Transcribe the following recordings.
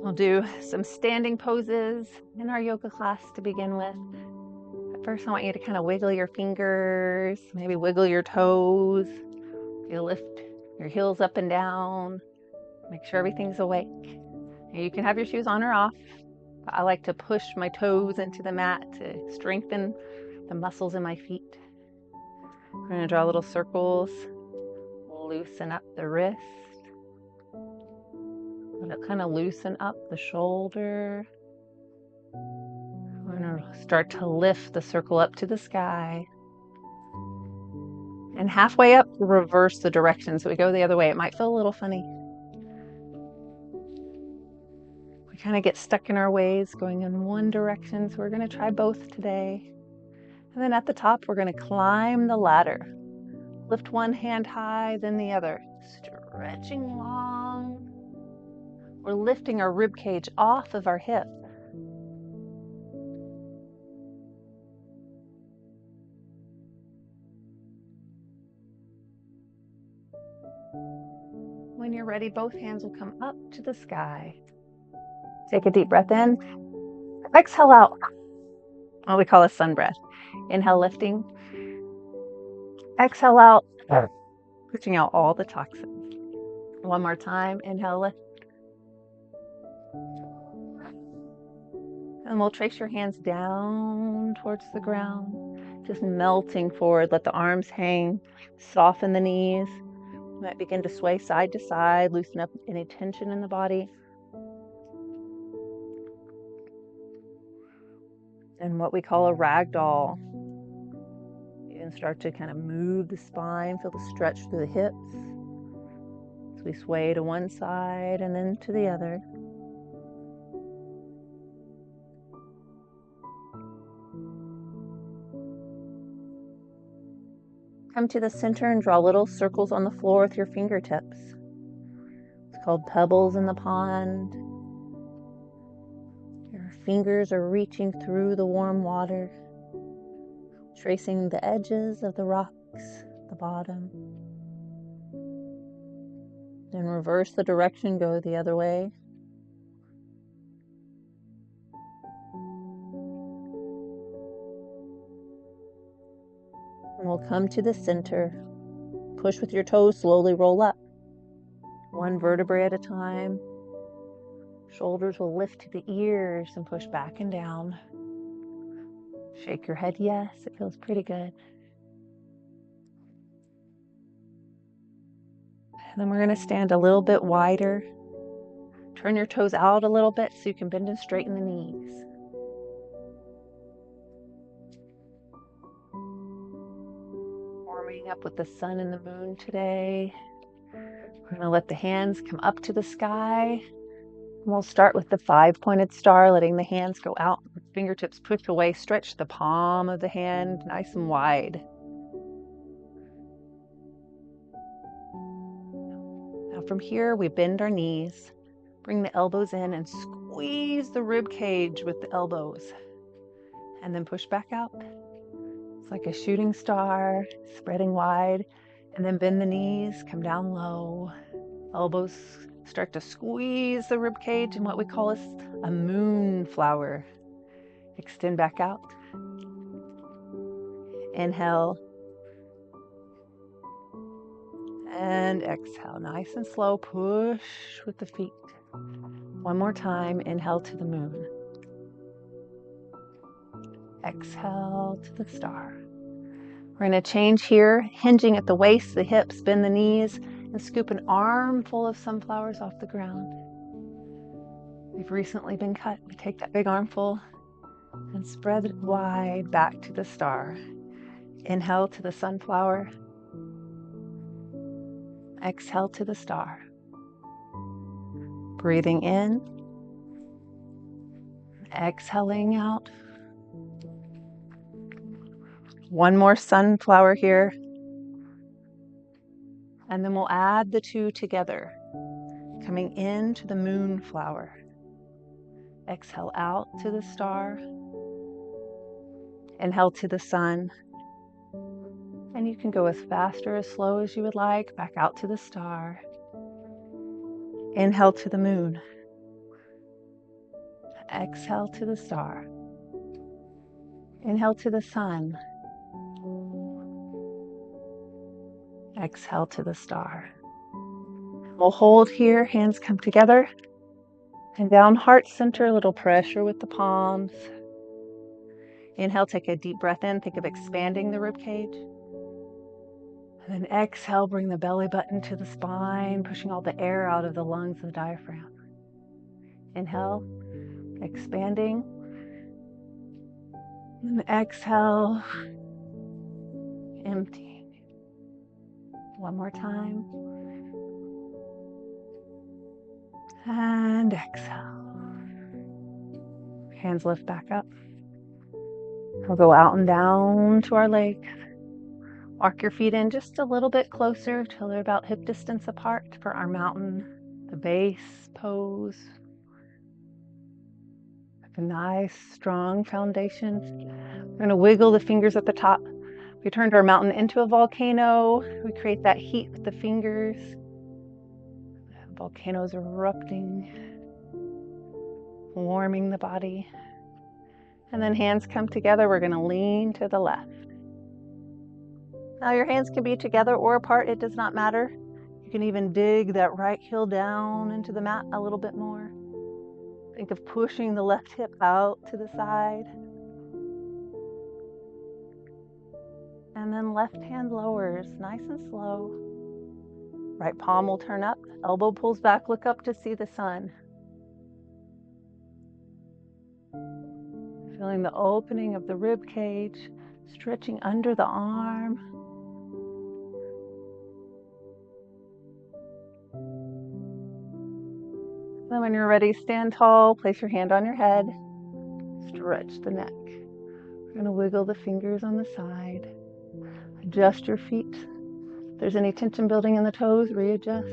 We'll do some standing poses in our yoga class to begin with. But first, I want you to kind of wiggle your fingers, maybe wiggle your toes. You lift your heels up and down. Make sure everything's awake. You can have your shoes on or off. I like to push my toes into the mat to strengthen the muscles in my feet. We're going to draw little circles. Loosen up the wrist. Let it kind of loosen up the shoulder. We're going to start to lift the circle up to the sky. And halfway up, reverse the direction. So we go the other way. It might feel a little funny. We kind of get stuck in our ways going in one direction. So we're going to try both today. And then at the top, we're going to climb the ladder. Lift one hand high, then the other. Stretching long. We're lifting our rib cage off of our hip. When you're ready, both hands will come up to the sky. Take a deep breath in. Exhale out. What we call a sun breath. Inhale, lifting. Exhale out, pushing out all the toxins. One more time. Inhale, lift. And we'll trace your hands down towards the ground, just melting forward. Let the arms hang, soften the knees. You might begin to sway side to side, loosen up any tension in the body. And what we call a ragdoll. You can start to kind of move the spine, feel the stretch through the hips. So we sway to one side and then to the other. Come to the center and draw little circles on the floor with your fingertips. It's called pebbles in the pond. Your fingers are reaching through the warm water, tracing the edges of the rocks, the bottom. Then reverse the direction, go the other way. And we'll come to the center. Push with your toes, slowly roll up. One vertebrae at a time. Shoulders will lift to the ears and push back and down. Shake your head, yes, it feels pretty good. And then we're going to stand a little bit wider. Turn your toes out a little bit so you can bend and straighten the knees. Warming up with the sun and the moon today. We're going to let the hands come up to the sky. And we'll start with the 5-pointed star, letting the hands go out. Fingertips push away. Stretch the palm of the hand nice and wide. Now from here, we bend our knees. Bring the elbows in and squeeze the rib cage with the elbows. And then push back out. It's like a shooting star, spreading wide. And then bend the knees, come down low. Elbows start to squeeze the rib cage in what we call a moonflower. Extend back out. Inhale. And exhale. Nice and slow. Push with the feet. One more time. Inhale to the moon. Exhale to the star. We're going to change here, hinging at the waist, the hips, bend the knees, and scoop an armful of sunflowers off the ground. They've recently been cut. We take that big armful and spread it wide back to the star. Inhale to the sunflower. Exhale to the star. Breathing in. Exhaling out. One more sunflower here. And then we'll add the two together, coming into the moonflower. Exhale out to the star. Inhale to the sun. And you can go as fast or as slow as you would like. Back out to the star. Inhale to the moon. Exhale to the star. Inhale to the sun. Exhale to the star. We'll hold here, hands come together. And down heart center, a little pressure with the palms. Inhale, take a deep breath in. Think of expanding the rib cage. And then exhale, bring the belly button to the spine, pushing all the air out of the lungs and the diaphragm. Inhale, expanding. And exhale, emptying. One more time. And exhale. Hands lift back up. We'll go out and down to our legs. Walk your feet in just a little bit closer till they're about hip distance apart for our mountain, the base pose. A nice, strong foundation. We're going to wiggle the fingers at the top. We turned our mountain into a volcano. We create that heat with the fingers. The volcano's erupting, warming the body. And then hands come together. We're going to lean to the left. Now your hands can be together or apart. It does not matter. You can even dig that right heel down into the mat a little bit more. Think of pushing the left hip out to the side. And then left hand lowers, nice and slow. Right palm will turn up, elbow pulls back, look up to see the sun. Feeling the opening of the rib cage, stretching under the arm. Then when you're ready, stand tall, place your hand on your head, stretch the neck. We're going to wiggle the fingers on the side, adjust your feet. If there's any tension building in the toes, readjust.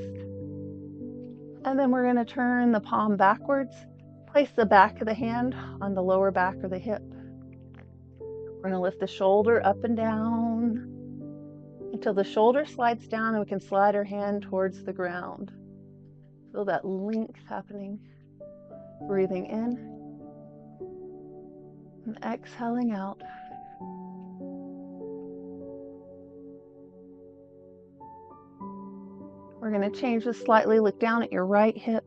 And then we're going to turn the palm backwards, place the back of the hand on the lower back or the hip. We're going to lift the shoulder up and down until the shoulder slides down and we can slide our hand towards the ground. Feel that length happening. Breathing in and exhaling out. We're going to change this slightly. Look down at your right hip.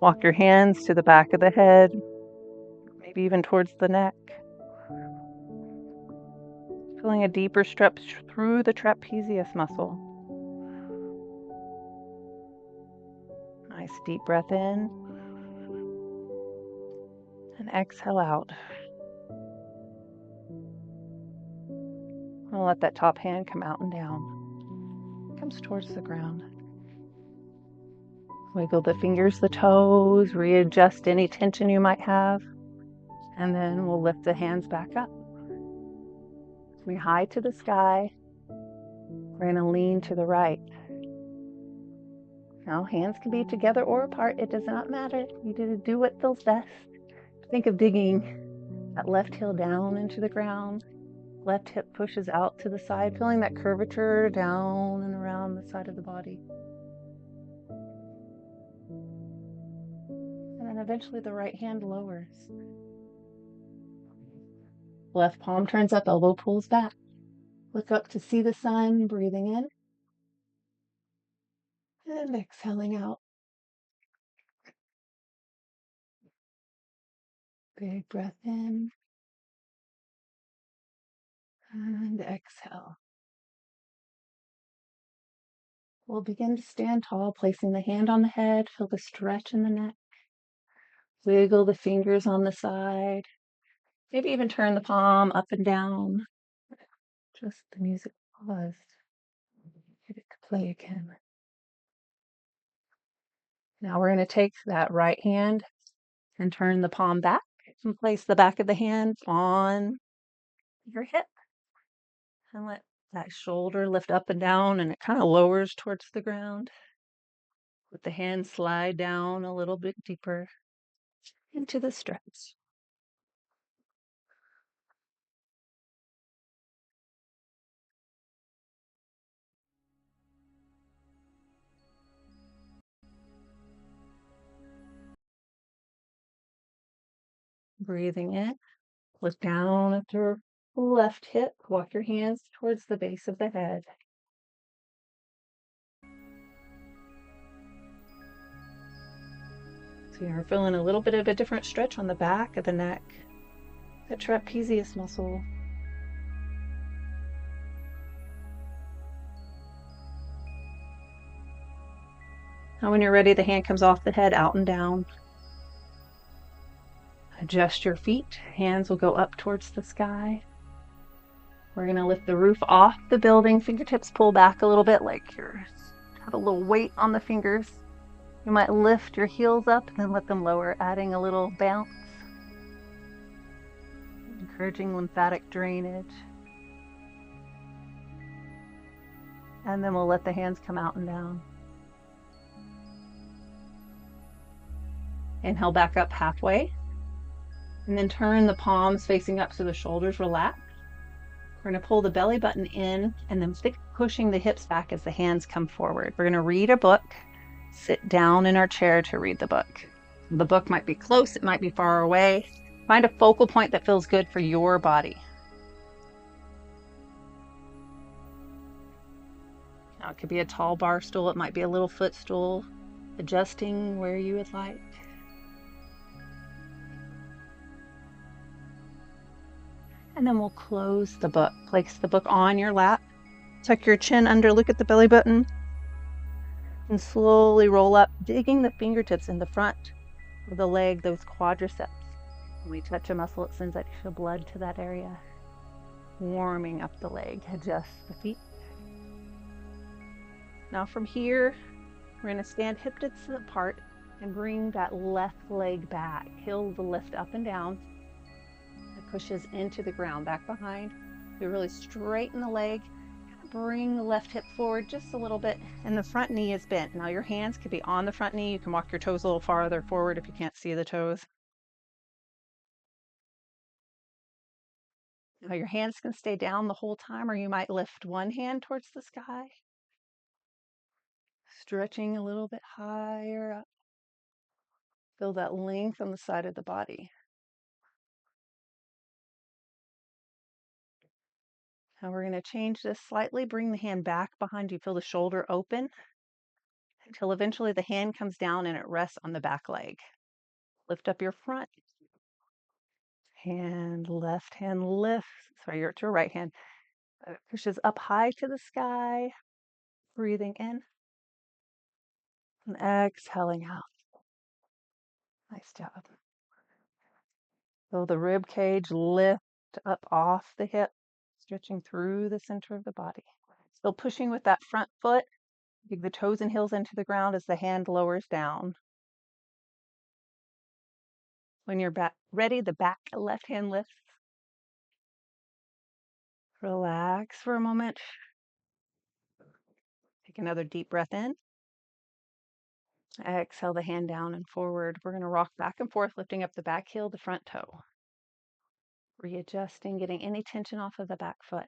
Walk your hands to the back of the head, maybe even towards the neck. Feeling a deeper stretch through the trapezius muscle. Nice deep breath in. And exhale out. I'll let that top hand come out and down. Comes towards the ground. Wiggle the fingers, the toes, readjust any tension you might have. And then we'll lift the hands back up. We're high to the sky. We're going to lean to the right. Now hands can be together or apart. It does not matter. You need to do what feels best. Think of digging that left heel down into the ground. Left hip pushes out to the side, feeling that curvature down and around the side of the body. And then eventually the right hand lowers. Left palm turns up, elbow pulls back. Look up to see the sun, breathing in. And exhaling out. Big breath in. And exhale. We'll begin to stand tall, placing the hand on the head. Feel the stretch in the neck. Wiggle the fingers on the side. Maybe even turn the palm up and down. Just the music paused. Get it to play again. Now we're going to take that right hand and turn the palm back and place the back of the hand on your hip. And let that shoulder lift up and down, and it kind of lowers towards the ground. Let the hand slide down a little bit deeper into the stretch. Breathing in, look down at your left hip, walk your hands towards the base of the head. So you're feeling a little bit of a different stretch on the back of the neck, the trapezius muscle. Now when you're ready, the hand comes off the head, out and down. Adjust your feet, hands will go up towards the sky. We're gonna lift the roof off the building, fingertips pull back a little bit like you have a little weight on the fingers. You might lift your heels up and then let them lower, adding a little bounce, encouraging lymphatic drainage. And then we'll let the hands come out and down. Inhale back up halfway, and then turn the palms facing up so the shoulders relax. We're going to pull the belly button in and then pushing the hips back as the hands come forward. We're going to read a book, sit down in our chair to read the book. The book might be close, it might be far away. Find a focal point that feels good for your body. Now it could be a tall bar stool, it might be a little footstool, adjusting where you would like. And then we'll close the book. Place the book on your lap. Tuck your chin under, look at the belly button. And slowly roll up, digging the fingertips in the front of the leg, those quadriceps. When we touch a muscle, it sends extra blood to that area. Warming up the leg. Adjust the feet. Now from here, we're going to stand hip widths apart and bring that left leg back. Heel the lift up and down. It pushes into the ground, back behind. You really straighten the leg. Bring the left hip forward just a little bit, and the front knee is bent. Now your hands could be on the front knee. You can walk your toes a little farther forward if you can't see the toes. Now your hands can stay down the whole time, or you might lift one hand towards the sky. Stretching a little bit higher up. Feel that length on the side of the body. Now we're going to change this slightly. Bring the hand back behind you. Feel the shoulder open until eventually the hand comes down and it rests on the back leg. Lift up your front. Left hand lifts. Sorry, you're to your right hand. Pushes up high to the sky. Breathing in. And exhaling out. Nice job. Feel the rib cage lift up off the hip, stretching through the center of the body. Still pushing with that front foot. Dig the toes and heels into the ground as the hand lowers down. When you're ready, the back left hand lifts. Relax for a moment. Take another deep breath in. Exhale the hand down and forward. We're going to rock back and forth, lifting up the back heel, the front toe. Readjusting, getting any tension off of the back foot.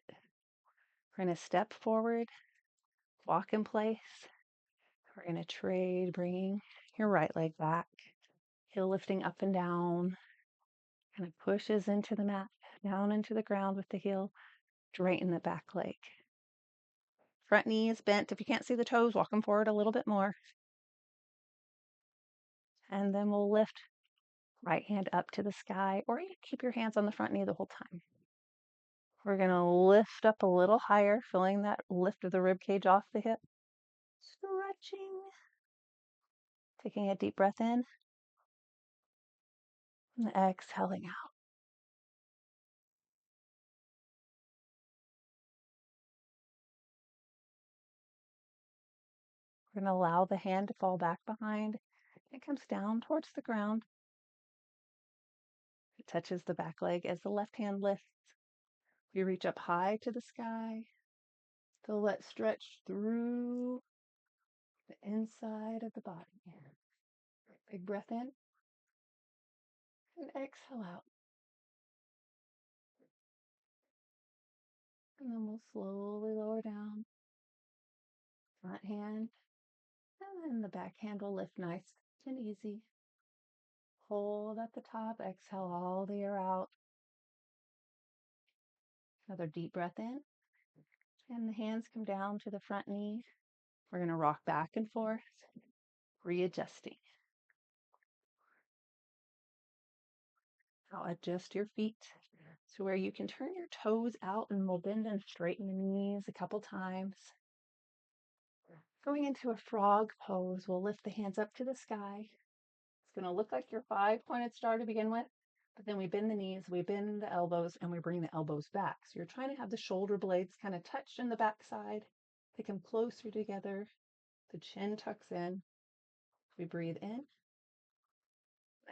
We're going to step forward, walk in place. We're going to trade, bringing your right leg back. Heel lifting up and down. Kind of pushes into the mat, down into the ground with the heel. Straighten the back leg. Front knee is bent. If you can't see the toes, walk them forward a little bit more. And then we'll lift right hand up to the sky, or you keep your hands on the front knee the whole time. We're going to lift up a little higher, feeling that lift of the rib cage off the hip. Stretching. Taking a deep breath in. And exhaling out. We're going to allow the hand to fall back behind. It comes down towards the ground. It touches the back leg as the left hand lifts. We reach up high to the sky. Feel that stretch through the inside of the body. Big breath in. And exhale out. And then we'll slowly lower down. Front hand. And then the back hand will lift nice and easy. Hold at the top, exhale all the air out. Another deep breath in. And the hands come down to the front knee. We're going to rock back and forth, readjusting. Now adjust your feet to where you can turn your toes out, and we'll bend and straighten the knees a couple times. Going into a frog pose, we'll lift the hands up to the sky. It's going to look like your 5-pointed star to begin with, but then we bend the knees, we bend the elbows, and we bring the elbows back. So you're trying to have the shoulder blades kind of touched in the backside. They come closer together. The chin tucks in. We breathe in.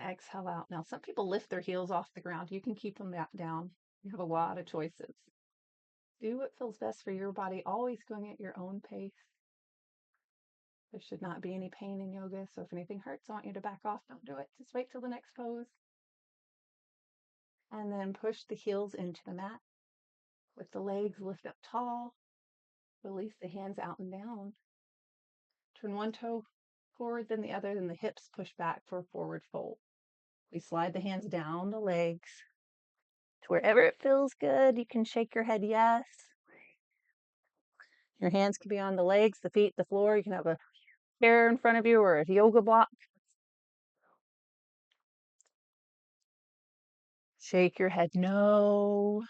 Exhale out. Now, some people lift their heels off the ground. You can keep them back down. You have a lot of choices. Do what feels best for your body, always going at your own pace. There should not be any pain in yoga, so if anything hurts, I want you to back off. Don't do it. Just wait till the next pose. And then push the heels into the mat. With the legs, lift up tall. Release the hands out and down. Turn one toe forward, then the other, then the hips push back for a forward fold. We slide the hands down the legs to wherever it feels good. You can shake your head yes. Your hands can be on the legs, the feet, the floor. You can have a chair in front of you or a yoga block. Shake your head no.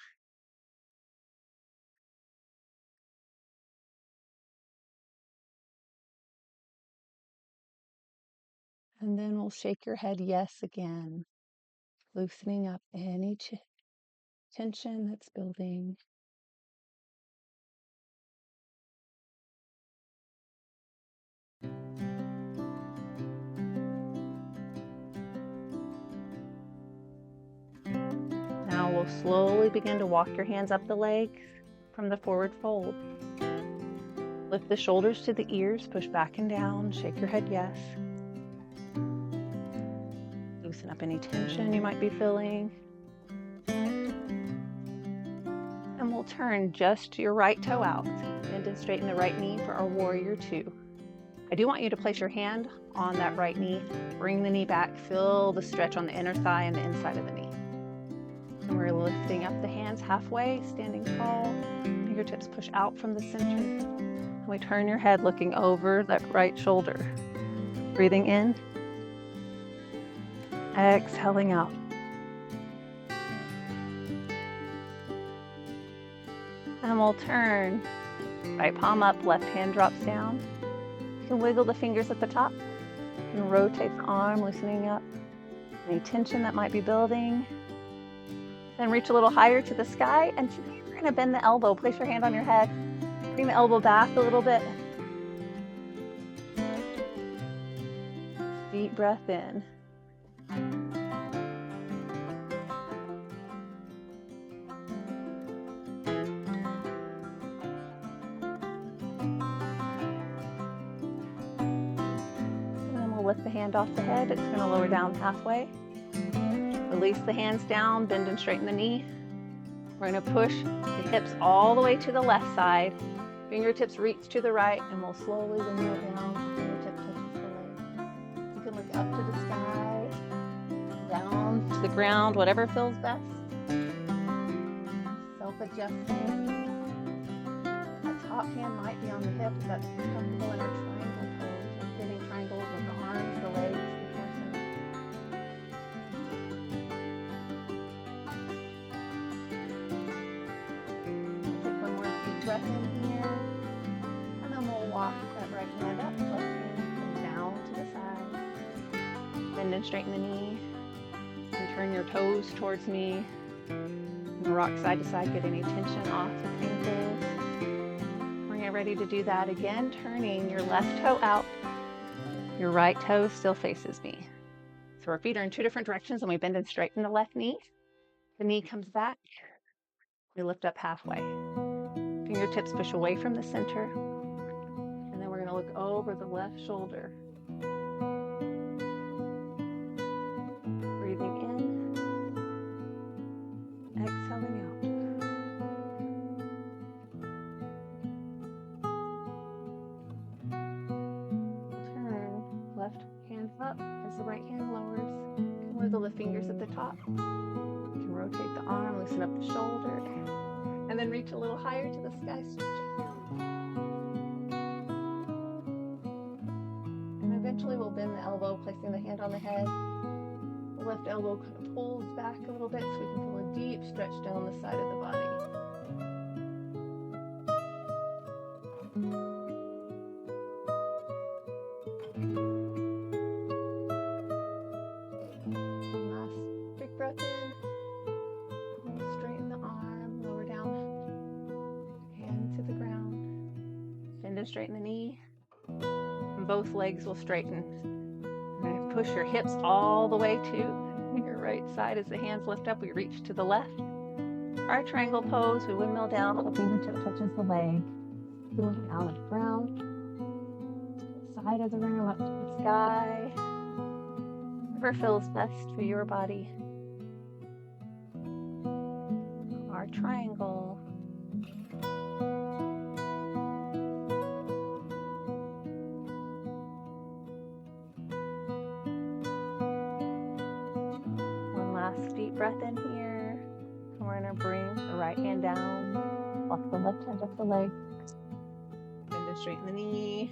And then we'll shake your head yes again, loosening up any tension that's building. Now we'll slowly begin to walk your hands up the legs from the forward fold. Lift the shoulders to the ears, push back and down, shake your head yes. Loosen up any tension you might be feeling. And we'll turn just your right toe out, bend and straighten the right knee for our warrior two. I do want you to place your hand on that right knee, bring the knee back, feel the stretch on the inner thigh and the inside of the knee. And we're lifting up the hands halfway, standing tall, fingertips push out from the center. And we turn your head looking over that right shoulder. Breathing in, exhaling out. And we'll turn, right palm up, left hand drops down. You can wiggle the fingers at the top. You can rotate the arm, loosening up any tension that might be building. Then reach a little higher to the sky, and today we're going to bend the elbow. Place your hand on your head. Bring the elbow back a little bit. Deep breath in. And then we'll lift the hand off the head. It's going to lower down halfway. Release the hands down, bend and straighten the knee. We're going to push the hips all the way to the left side. Fingertips reach to the right, and we'll slowly bring it down. Fingertip touches the leg. You can look up to the sky, down to the ground, whatever feels best. Self-adjusting. That top hand might be on the hip if that's comfortable in a triangle pose. We're creating triangles with the arms, the legs, the torso. Take one more deep breath in here. And then we'll walk that right hand up, left hand comes down to the side. Bend and straighten the knee. And turn your toes towards me. And rock side to side, get any tension off the ankles. When you're ready to do that again, turning your left toe out. Your right toe still faces me. So our feet are in two different directions, and we bend and straighten the left knee. The knee comes back. We lift up halfway. Fingertips push away from the center. And then we're going to look over the left shoulder. Breathing in. Exhaling out. Turn left hand up as the right hand lowers. You can Wiggle the fingers at the top. You can rotate the arm, loosen up the shoulder, and then reach a little higher to the sky, stretching. And eventually we'll bend the elbow, placing the hand on the head. The left elbow kind of pulls back a little bit so we can feel a deep stretch down the side of the body. One last big breath in. Straighten the arm, lower down, hand to the ground. Bend and straighten the knee. And both legs will straighten. And push your hips all the way to your right side as the hands lift up. We reach to the left. Our triangle pose, we windmill down, the fingertip touches the leg. Look down at the ground. Side of the room up to the sky. Whatever feels best for your body. Our triangle. One last deep breath in here. And we're going to bring the right hand down. Walk the left hand up the leg. Bend and straighten the knee.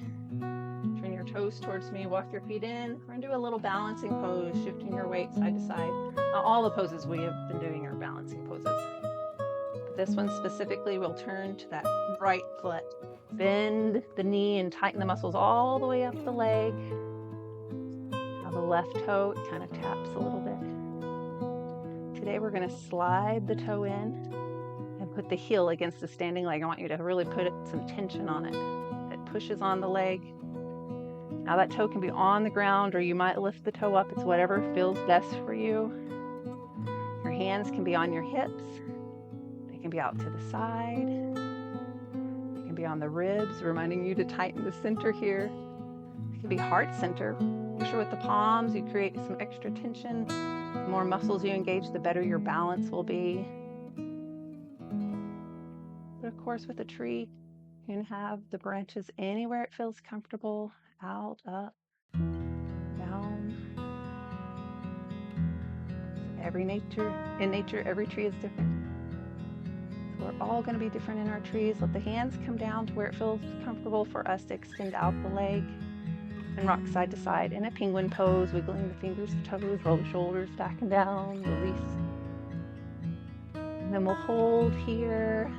Turn your toes towards me. Walk your feet in. We're going to do a little balancing pose, shifting your weight side to side. All the poses we have been doing are balancing poses. This one specifically will turn to that right foot. Bend the knee and tighten the muscles all the way up the leg. Now the left toe, it kind of taps a little bit. Today we're going to slide the toe in and put the heel against the standing leg. I want you to really put some tension on it. It pushes on the leg. Now that toe can be on the ground, or you might lift the toe up. It's whatever feels best for you. Your hands can be on your hips. They can be out to the side. They can be on the ribs, reminding you to tighten the center here. It can be heart center. Push with the palms. You create some extra tension. The more muscles you engage, the better your balance will be. But of course, with a tree, you can have the branches anywhere it feels comfortable. Out, up, down. In nature, every tree is different. So we're all going to be different in our trees. Let the hands come down to where it feels comfortable for us to extend out the leg and rock side to side in a penguin pose, wiggling the fingers, toes, roll the shoulders back and down, release. And then we'll hold here,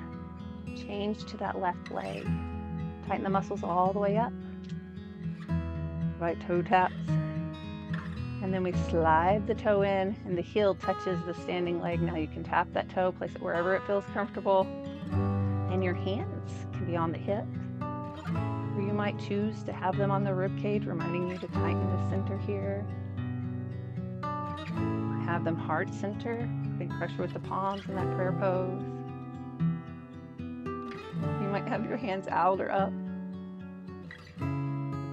change to that left leg. Tighten the muscles all the way up. Right toe taps. And then we slide the toe in and the heel touches the standing leg. Now you can tap that toe, place it wherever it feels comfortable. And your hands can be on the hip. Or you might choose to have them on the rib cage, reminding you to tighten the center here. Have them heart center, big pressure with the palms in that prayer pose. You might have your hands out or up.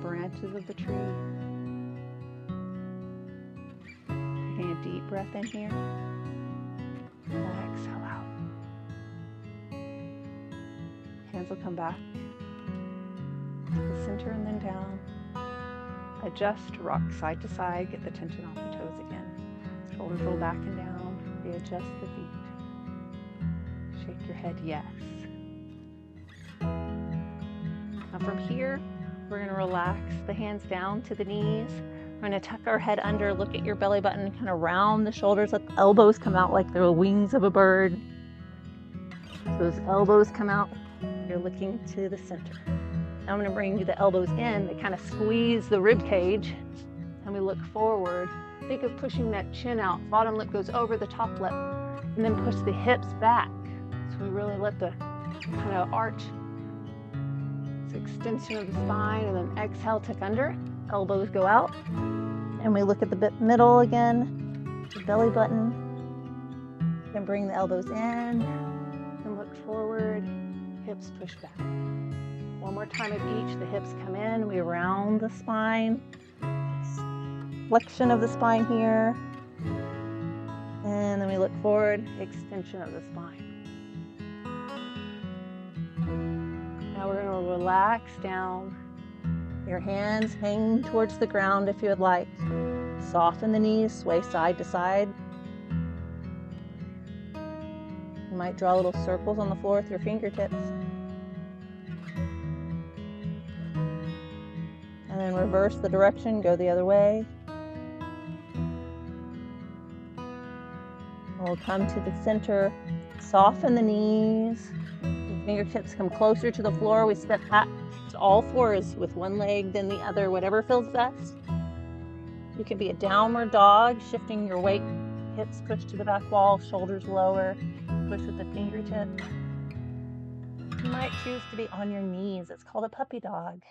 Branches of the tree. Taking a deep breath in here. Exhale out. Hands will come back to the center and then down. Adjust, rock side to side, get the tension off the toes again. Shoulders roll back and down. Readjust the feet. Shake your head, yes. Now from here, we're going to relax the hands down to the knees. We're going to tuck our head under, look at your belly button, kind of round the shoulders, let the elbows come out like they're the wings of a bird. So those elbows come out, you're looking to the center. Now I'm going to bring you the elbows in, they kind of squeeze the rib cage, and we look forward. Think of pushing that chin out, bottom lip goes over the top lip, and then push the hips back. So we really let the kind of arch. Extension of the spine, and then exhale, tuck under, elbows go out, and we look at the middle again, the belly button, and bring the elbows in, and look forward, hips push back. One more time of each, the hips come in, we round the spine, flexion of the spine here, and then we look forward, extension of the spine. Now we're going to relax down. Your hands hang towards the ground if you would like. Soften the knees, sway side to side. You might draw little circles on the floor with your fingertips. And then reverse the direction, go the other way. We'll come to the center, soften the knees. The fingertips come closer to the floor. We step back to all fours with one leg, then the other, whatever feels best. You can be a downward dog, shifting your weight, hips push to the back wall, shoulders lower, push with the fingertips. You might choose to be on your knees. It's called a puppy dog.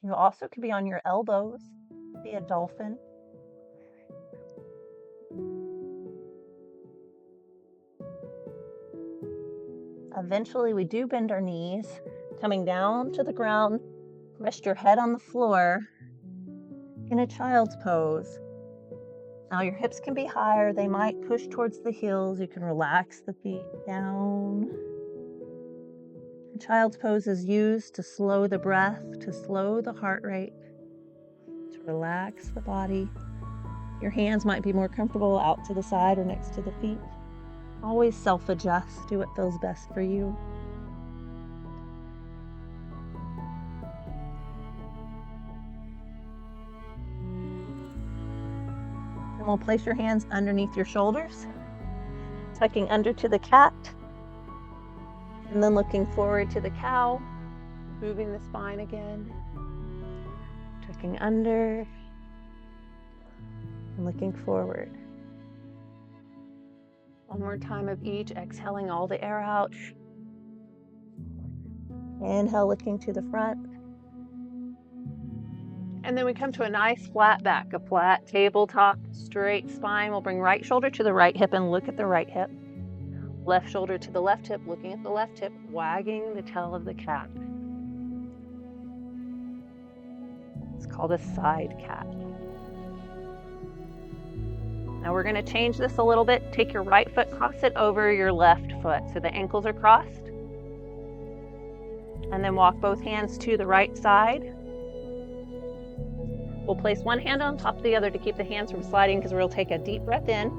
You also could be on your elbows, be a dolphin. Eventually, we do bend our knees, coming down to the ground. Rest your head on the floor in a child's pose. Now your hips can be higher. They might push towards the heels. You can relax the feet down. A child's pose is used to slow the breath, to slow the heart rate, to relax the body. Your hands might be more comfortable out to the side or next to the feet. Always self-adjust. Do what feels best for you. And we'll place your hands underneath your shoulders, tucking under to the cat, and then looking forward to the cow, moving the spine again, tucking under, and looking forward. One more time of each, exhaling all the air out. Inhale, looking to the front. And then we come to a nice flat back, a flat tabletop, straight spine. We'll bring right shoulder to the right hip and look at the right hip. Left shoulder to the left hip, looking at the left hip, wagging the tail of the cat. It's called a side cat. Now we're going to change this a little bit. Take your right foot, cross it over your left foot so the ankles are crossed. And then walk both hands to the right side. We'll place one hand on top of the other to keep the hands from sliding because we'll take a deep breath in.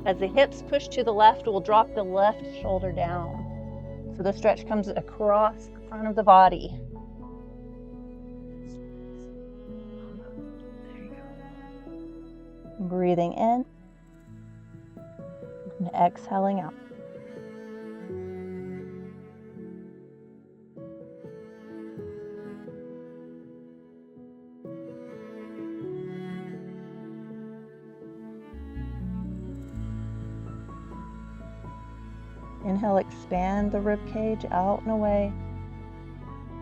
As the hips push to the left, we'll drop the left shoulder down. So the stretch comes across the front of the body. There you go. Breathing in and exhaling out. Inhale, expand the rib cage out and away.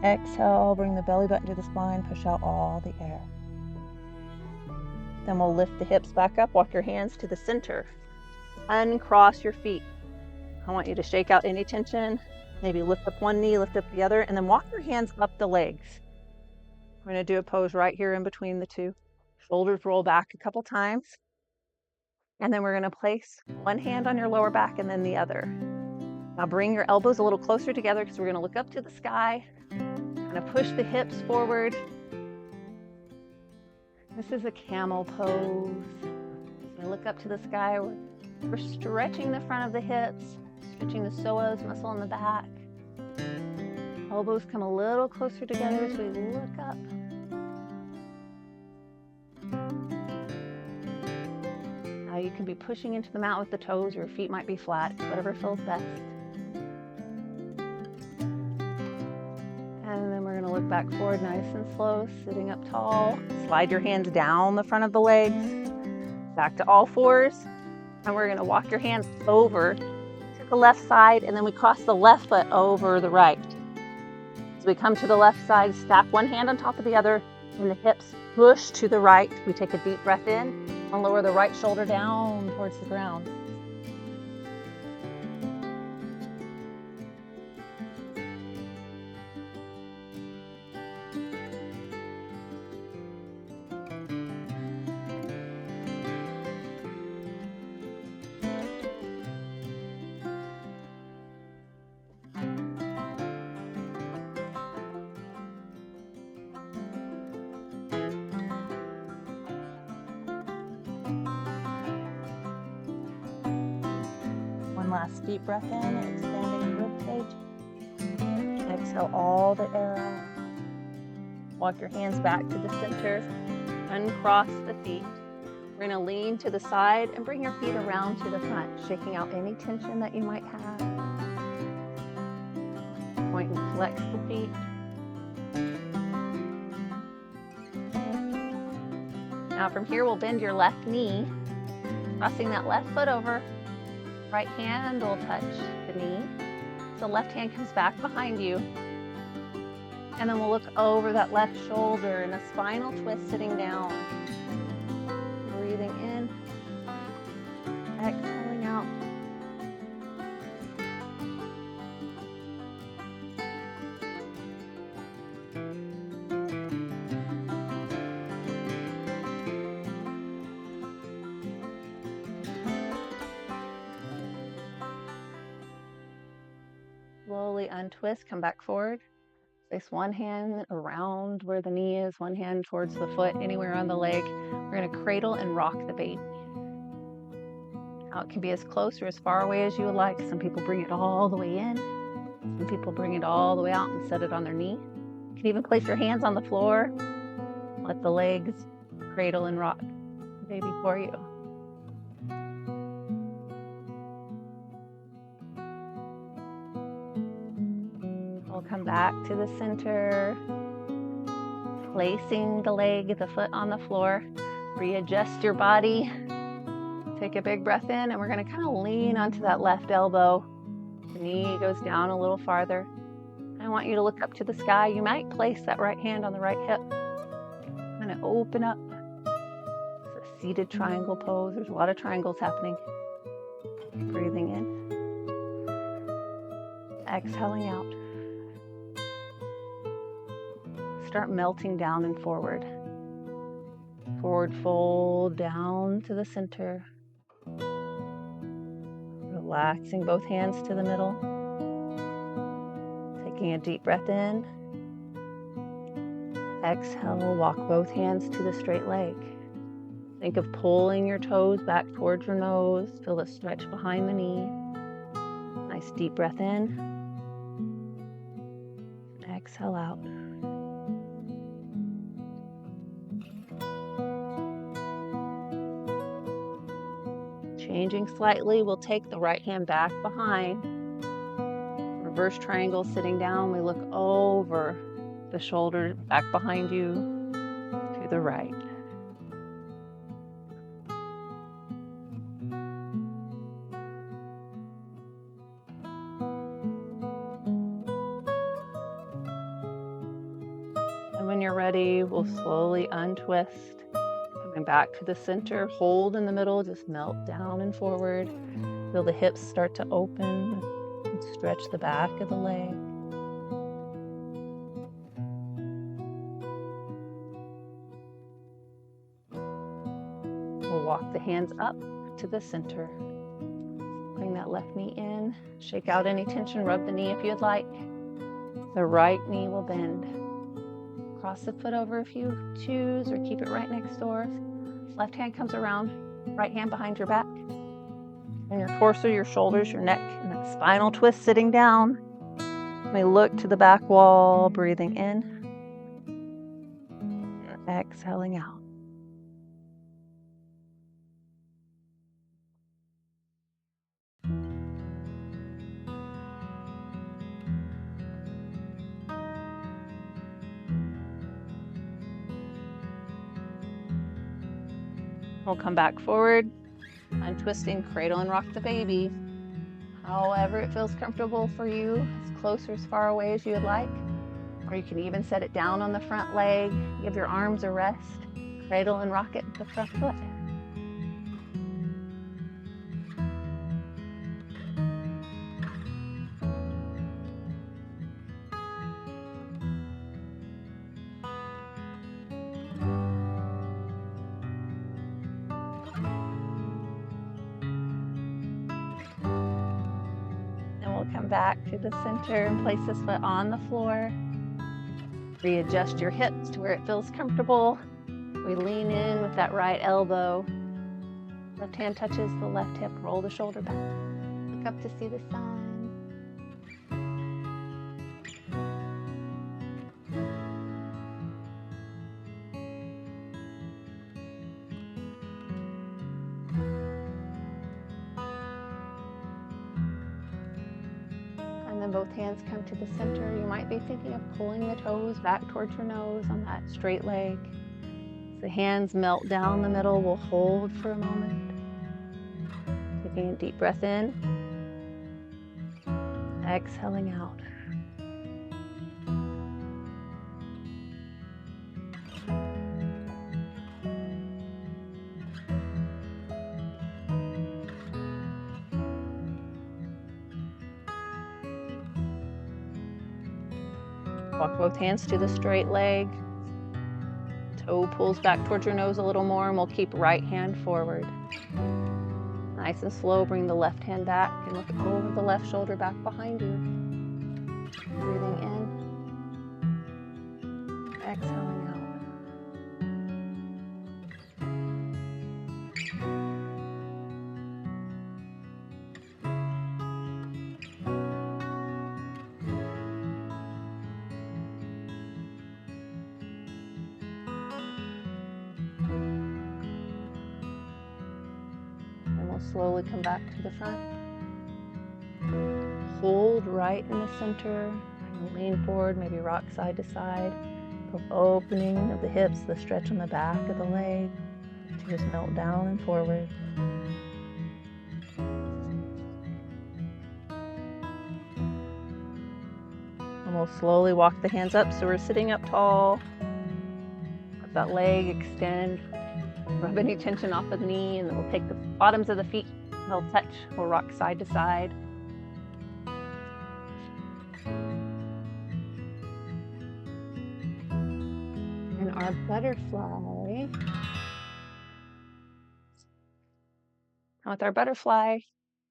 Exhale, bring the belly button to the spine, push out all the air. Then we'll lift the hips back up, walk your hands to the center. Uncross your feet. I want you to shake out any tension. Maybe lift up one knee, lift up the other, and then walk your hands up the legs. We're going to do a pose right here in between the two. Shoulders roll back a couple times. And then we're going to place one hand on your lower back and then the other. Now bring your elbows a little closer together because we're going to look up to the sky. Kind of push the hips forward. This is a camel pose. As we look up to the sky, we're stretching the front of the hips, stretching the psoas muscle in the back. Elbows come a little closer together as we look up. Now you can be pushing into the mat with the toes, your feet might be flat, whatever feels best. And then we're going to look back forward nice and slow, sitting up tall. Slide your hands down the front of the legs, back to all fours. And we're going to walk your hands over to the left side, and then we cross the left foot over the right. As we come to the left side, stack one hand on top of the other, and the hips push to the right. We take a deep breath in and lower the right shoulder down towards the ground. One last deep breath in, expanding the ribcage. Exhale all the air out. Walk your hands back to the center. Uncross the feet. We're going to lean to the side and bring your feet around to the front, shaking out any tension that you might have. Point and flex the feet. Now from here, we'll bend your left knee, crossing that left foot over. Right hand will touch the knee. So left hand comes back behind you. And then we'll look over that left shoulder in a spinal twist sitting down. Breathing in, exhaling out. Slowly untwist, come back forward. Place one hand around where the knee is, one hand towards the foot, anywhere on the leg. We're going to cradle and rock the baby. Now it can be as close or as far away as you would like. Some people bring it all the way in. Some people bring it all the way out and set it on their knee. You can even place your hands on the floor. Let the legs cradle and rock the baby for you. We'll come back to the center, placing the leg, the foot on the floor. Readjust your body. Take a big breath in, and we're going to kind of lean onto that left elbow. The knee goes down a little farther. I want you to look up to the sky. You might place that right hand on the right hip. Kind of open up. It's a seated triangle pose. There's a lot of triangles happening. Breathing in. Exhaling out. Start melting down and forward. Forward fold down to the center. Relaxing both hands to the middle. Taking a deep breath in. Exhale, walk both hands to the straight leg. Think of pulling your toes back towards your nose. Feel the stretch behind the knee. Nice deep breath in. Exhale out. Changing slightly, we'll take the right hand back behind. Reverse triangle sitting down. We look over the shoulder back behind you to the right. And when you're ready, we'll slowly untwist. Coming back to the center, hold in the middle, just melt down and forward. Feel the hips start to open and stretch the back of the leg. We'll walk the hands up to the center. Bring that left knee in, shake out any tension, rub the knee if you'd like. The right knee will bend. Cross the foot over if you choose, or keep it right next door. Left hand comes around, right hand behind your back. And your torso, your shoulders, your neck, and that spinal twist sitting down. You may look to the back wall, breathing in. Exhaling out. We'll come back forward, untwisting, cradle and rock the baby. However it feels comfortable for you, as close or as far away as you would like. Or you can even set it down on the front leg, give your arms a rest, cradle and rock it with the front foot. Come back to the center and place this foot on the floor. Readjust your hips to where it feels comfortable. We lean in with that right elbow. Left hand touches the left hip, roll the shoulder back. Look up to see the sun. And then both hands come to the center. You might be thinking of pulling the toes back towards your nose on that straight leg. As the hands melt down the middle, we'll hold for a moment. Taking a deep breath in. Exhaling out. Walk both hands to the straight leg. Toe pulls back towards your nose a little more, and we'll keep right hand forward. Nice and slow, bring the left hand back and look over the left shoulder back behind you. Breathing in, exhaling out. Slowly come back to the front. Hold right in the center. Lean forward, maybe rock side to side. The opening of the hips, the stretch on the back of the leg. Just melt down and forward. And we'll slowly walk the hands up so we're sitting up tall. Let that leg extend. Rub any tension off of the knee, and then we'll take the bottoms of the feet, they'll touch, we'll rock side to side. And our butterfly. Now with our butterfly,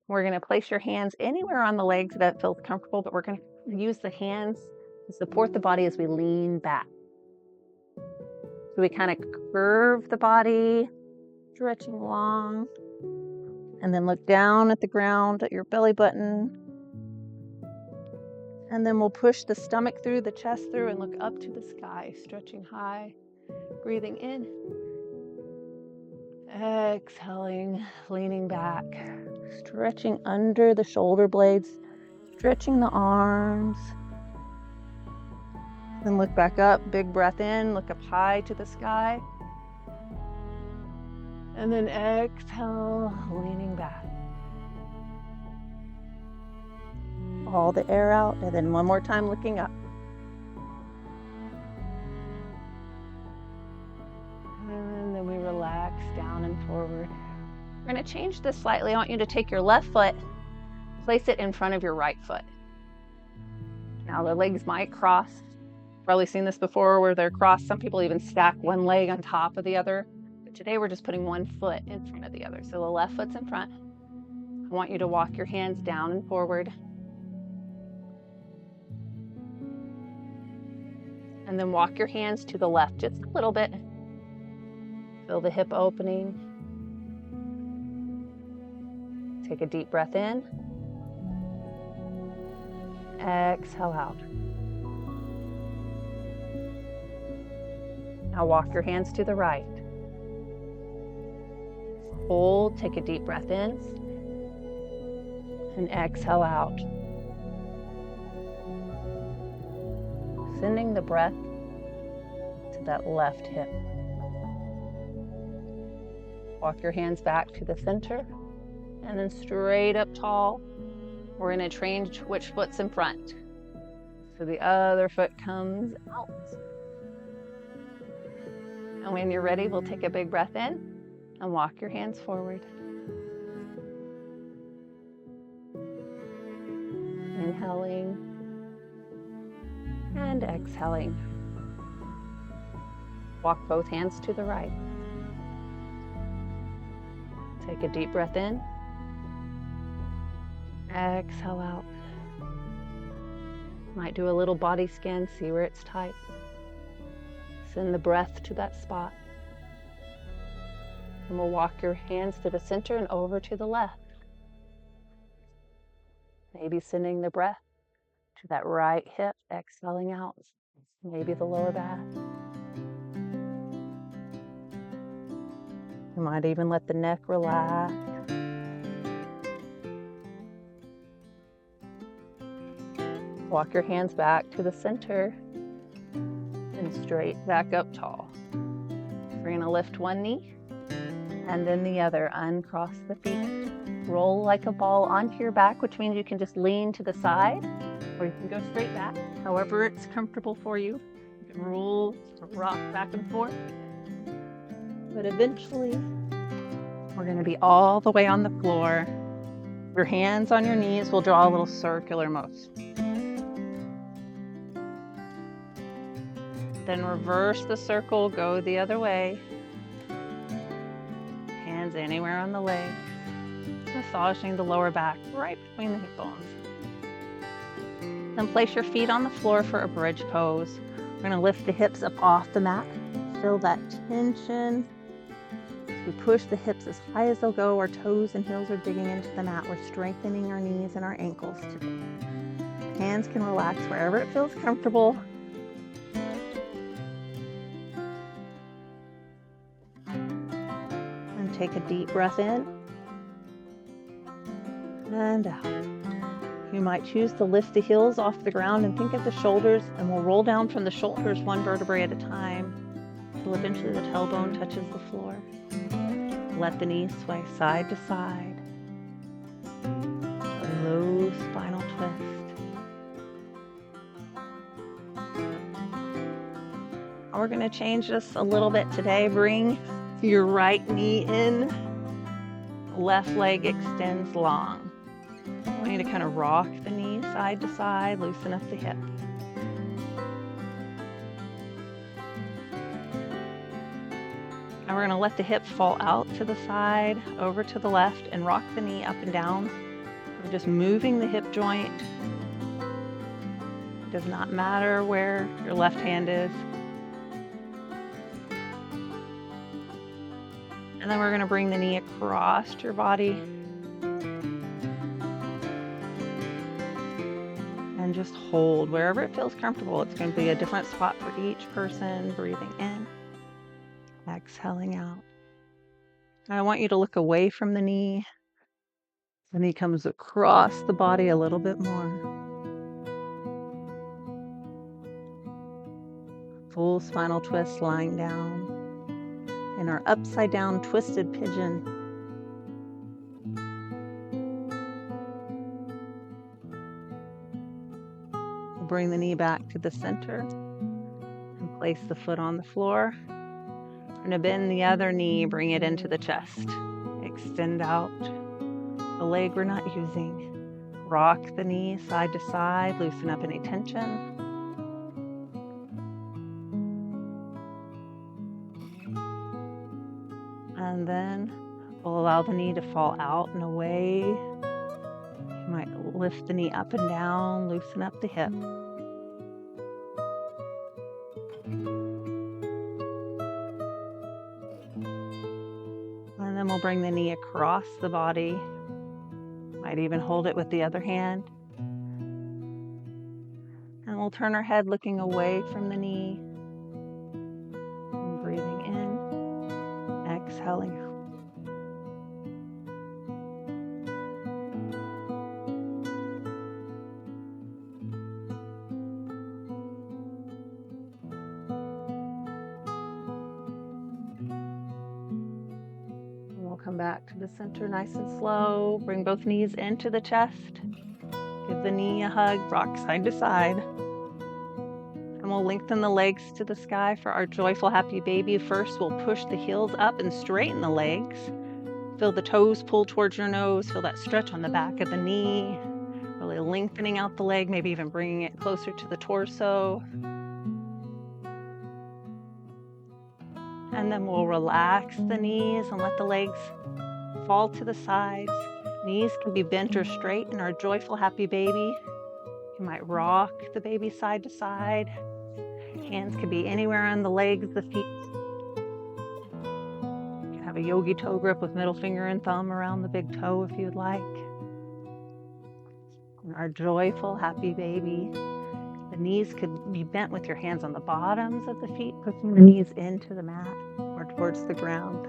we're going to place your hands anywhere on the legs that feels comfortable, but we're going to use the hands to support the body as we lean back. So we kind of curve the body, stretching long, and then look down at the ground at your belly button. And then we'll push the stomach through, the chest through, and look up to the sky, stretching high, breathing in. Exhaling, leaning back, stretching under the shoulder blades, stretching the arms. Then look back up, big breath in, look up high to the sky. And then exhale, leaning back. All the air out, and then one more time looking up. And then we relax down and forward. We're going to change this slightly. I want you to take your left foot, place it in front of your right foot. Now the legs might cross. Probably seen this before where they're crossed. Some people even stack one leg on top of the other. But today we're just putting one foot in front of the other. So the left foot's in front. I want you to walk your hands down and forward. And then walk your hands to the left just a little bit. Feel the hip opening. Take a deep breath in. Exhale out. Now walk your hands to the right. Hold, take a deep breath in. And exhale out. Sending the breath to that left hip. Walk your hands back to the center and then straight up tall. We're going to change which foot's in front. So the other foot comes out. And when you're ready, we'll take a big breath in and walk your hands forward. Inhaling and exhaling. Walk both hands to the right. Take a deep breath in. Exhale out. Might do a little body scan, see where it's tight. Send the breath to that spot. And we'll walk your hands to the center and over to the left. Maybe sending the breath to that right hip, exhaling out, maybe the lower back. You might even let the neck relax. Walk your hands back to the center and straight back up tall. We're going to lift one knee and then the other. Uncross the feet. Roll like a ball onto your back, which means you can just lean to the side or you can go straight back, however it's comfortable for you. You can roll or rock back and forth. But eventually, we're going to be all the way on the floor. Your hands on your knees will draw a little circular motion. Then reverse the circle, go the other way. Hands anywhere on the legs. Massaging the lower back right between the hip bones. Then place your feet on the floor for a bridge pose. We're going to lift the hips up off the mat. Feel that tension. We push the hips as high as they'll go. Our toes and heels are digging into the mat. We're strengthening our knees and our ankles today. Hands can relax wherever it feels comfortable. And take a deep breath in and out. You might choose to lift the heels off the ground and think of the shoulders, and we'll roll down from the shoulders one vertebrae at a time until eventually the tailbone touches the floor. Let the knees sway side to side. A low spinal twist. We're going to change this a little bit today. Bring your right knee in. Left leg extends long. I want you to kind of rock the knee side to side, loosen up the hip. And we're going to let the hip fall out to the side, over to the left, and rock the knee up and down. We're just moving the hip joint. It does not matter where your left hand is. And then we're going to bring the knee across your body. And just hold wherever it feels comfortable. It's going to be a different spot for each person. Breathing in. Exhaling out. I want you to look away from the knee. The knee comes across the body a little bit more. Full spinal twist, lying down in our upside down twisted pigeon. We'll bring the knee back to the center and place the foot on the floor. We're going to bend the other knee, bring it into the chest. Extend out the leg we're not using. Rock the knee side to side, loosen up any tension. And then we'll allow the knee to fall out and away. You might lift the knee up and down, loosen up the hip. And then we'll bring the knee across the body. Might even hold it with the other hand. And we'll turn our head looking away from the knee. And breathing in, exhaling out. Come back to the center nice and slow. Bring both knees into the chest. Give the knee a hug, rock side to side. And we'll lengthen the legs to the sky for our joyful happy baby. First, we'll push the heels up and straighten the legs. Feel the toes pull towards your nose. Feel that stretch on the back of the knee. Really lengthening out the leg, maybe even bringing it closer to the torso. And then we'll relax the knees and let the legs fall to the sides. Knees can be bent or straight in our joyful happy baby. You might rock the baby side to side. Hands can be anywhere on the legs, the feet. You can have a yogi toe grip with middle finger and thumb around the big toe if you'd like. And our joyful, happy baby. The knees could be bent with your hands on the bottoms of the feet, pushing the knees into the mat or towards the ground.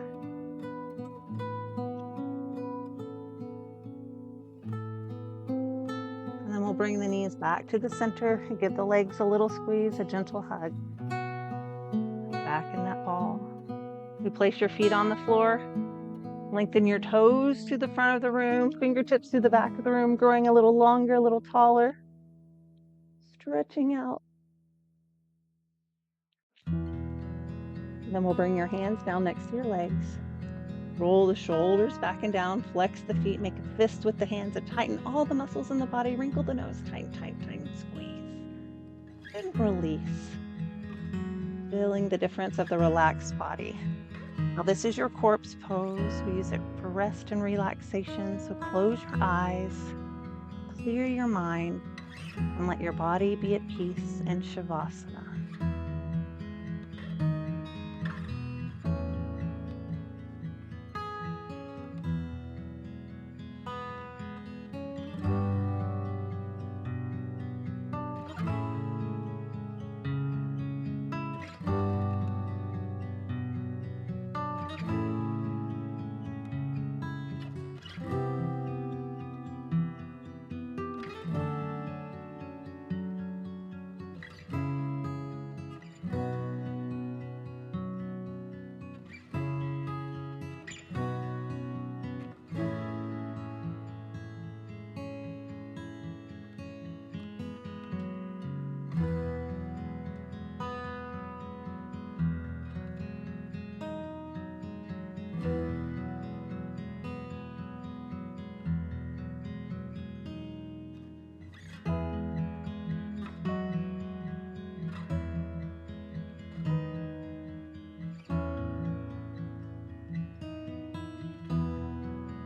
And then we'll bring the knees back to the center and give the legs a little squeeze, a gentle hug. Back in that ball. You place your feet on the floor. Lengthen your toes to the front of the room, fingertips to the back of the room, growing a little longer, a little taller. Stretching out. And then we'll bring your hands down next to your legs. Roll the shoulders back and down, flex the feet, make a fist with the hands and tighten all the muscles in the body. Wrinkle the nose, tighten, tighten, tighten, squeeze. And release. Feeling the difference of the relaxed body. Now this is your corpse pose. We use it for rest and relaxation. So close your eyes, clear your mind, and let your body be at peace in Shavasana.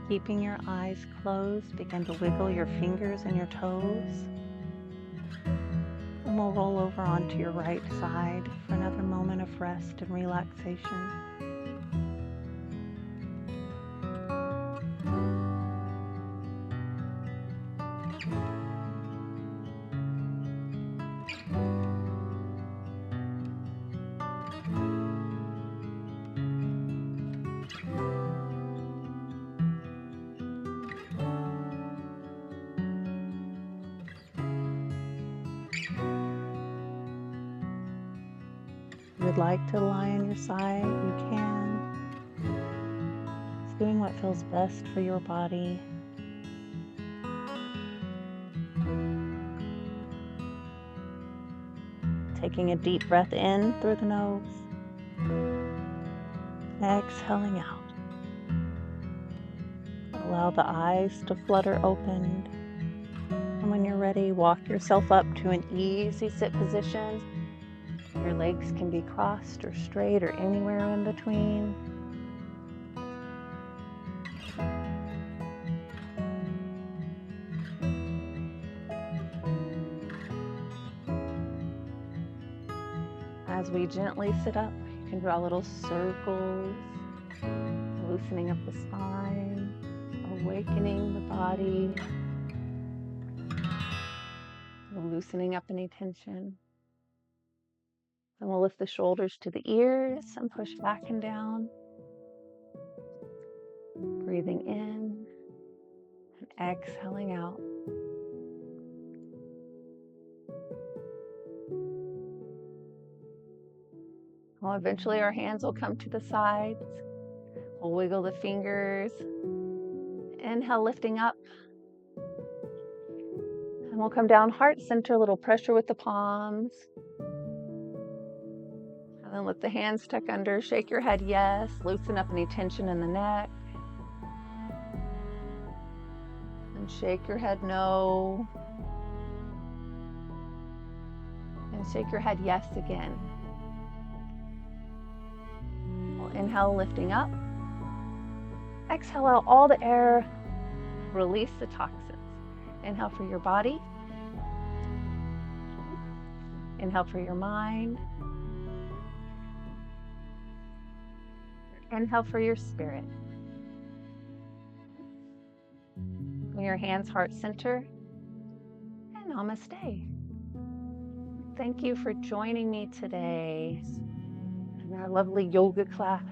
Keeping your eyes closed, begin to wiggle your fingers and your toes. And we'll roll over onto your right side for another moment of rest and relaxation. If you would like to lie on your side, you can. It's doing what feels best for your body. Taking a deep breath in through the nose. Exhaling out. Allow the eyes to flutter open. And when you're ready, walk yourself up to an easy sit position. Your legs can be crossed or straight or anywhere in between. As we gently sit up, you can draw little circles, loosening up the spine, awakening the body, loosening up any tension. Then we'll lift the shoulders to the ears and push back and down. Breathing in and exhaling out. Well, eventually our hands will come to the sides. We'll wiggle the fingers. Inhale, lifting up. And we'll come down heart center, a little pressure with the palms. And then let the hands tuck under, shake your head yes, loosen up any tension in the neck. And shake your head no. And shake your head yes again. We'll inhale, lifting up. Exhale out all the air, release the toxins. Inhale for your body. Inhale for your mind. Inhale for your spirit. Bring your hands heart center. namaste. Thank you for joining me today in our lovely yoga class.